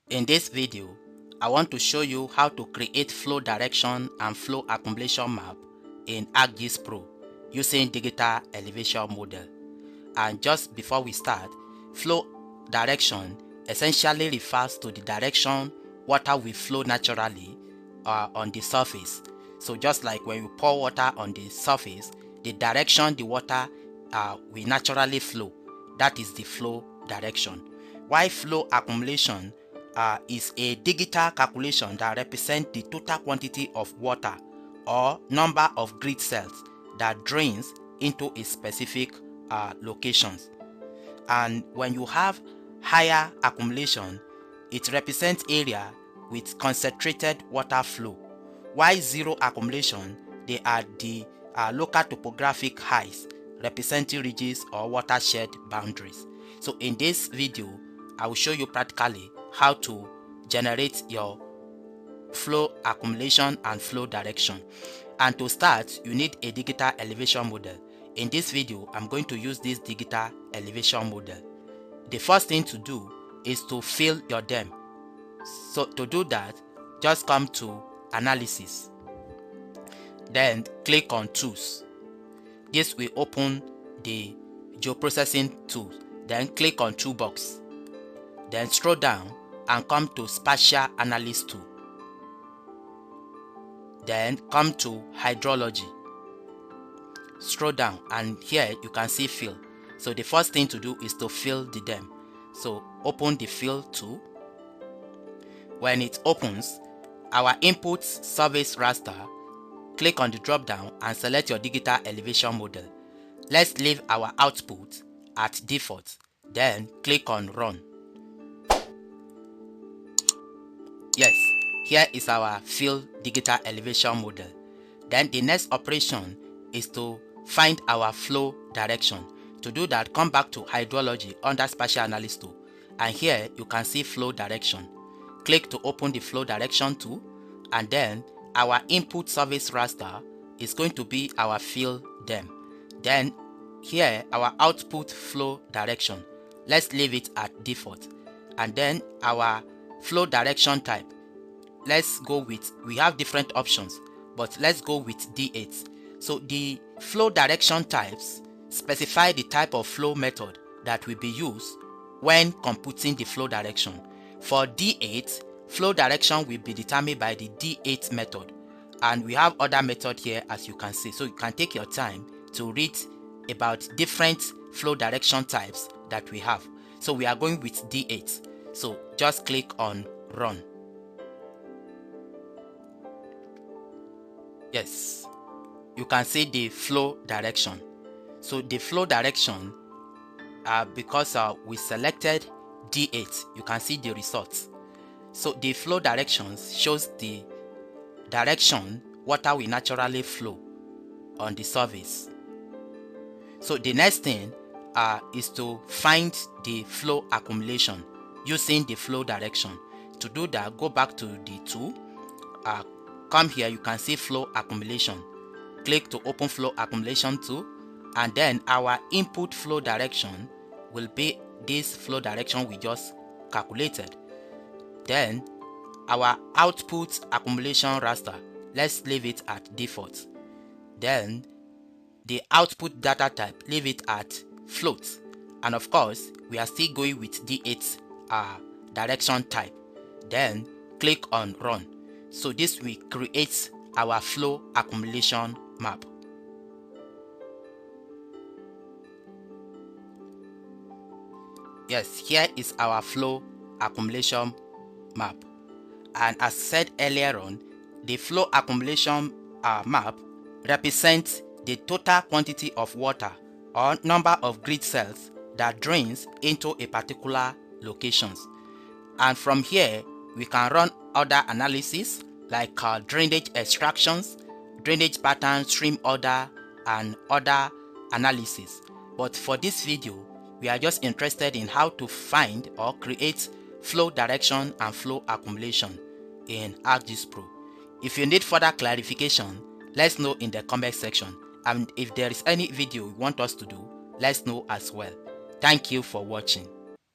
In this video, I want to show you how to create flow direction and flow accumulation map in ArcGIS Pro using digital elevation model. And just before we start, flow direction essentially refers to the direction water will flow naturally on the surface. So just like when you pour water on the surface, the direction the water will naturally flow, that is the flow direction. While flow accumulation is a digital calculation that represents the total quantity of water or number of grid cells that drains into a specific locations. And when you have higher accumulation, it represents area with concentrated water flow. While zero accumulation, they are the local topographic highs representing ridges or watershed boundaries. So in this video, I will show you practically how to generate your flow accumulation and flow direction. And to start, you need a digital elevation model. In this video, I'm going to use this digital elevation model. The first thing to do is to fill your DEM. So to do that, just come to Analysis, then click on Tools. This will open the geoprocessing tool. Then click on Toolbox. Then scroll down and come to Spatial Analysis tool. Then come to Hydrology. Scroll down and here you can see Fill. So the first thing to do is to fill the DEM. So open the Fill tool. When it opens, our input surface raster, click on the drop down and select your digital elevation model. Let's leave our output at default. Then click on Run. Yes, here is our fill digital elevation model. Then the next operation is to find our flow direction. To do that, come back to Hydrology under Spatial Analysis tool, and here you can see flow direction. Click to open the flow direction tool, and then our input surface raster is going to be our fill DEM. Then here our output flow direction, let's leave it at default. And then our flow direction type, let's go with, we have different options, but let's go with D8. So the flow direction types specify the type of flow method that will be used when computing the flow direction. For D8, flow direction will be determined by the D8 method, and we have other method here as you can see. So you can take your time to read about different flow direction types that we have. So we are going with D8. So just click on Run. Yes, you can see the flow direction. So the flow direction, because we selected D8, you can see the results. So the flow directions shows the direction water will naturally flow on the surface. So the next thing is to find the flow accumulation using the flow direction. To do that, go back to the tool, come here, you can see flow accumulation. Click to open flow accumulation tool, and then our input flow direction will be this flow direction we just calculated. Then our output accumulation raster, let's leave it at default. Then the output data type, leave it at float. And of course, we are still going with D8 direction type. Then click on Run. So this will create our flow accumulation map. Yes, here is our flow accumulation map. And as said earlier on, the flow accumulation map represents the total quantity of water or number of grid cells that drains into a particular locations. And from here, we can run other analysis like drainage extractions, drainage pattern, stream order, and other analysis. But for this video, we are just interested in how to find or create flow direction and flow accumulation in ArcGIS Pro. If you need further clarification, let's know in the comment section. And if there is any video you want us to do, let's know as well. Thank you for watching.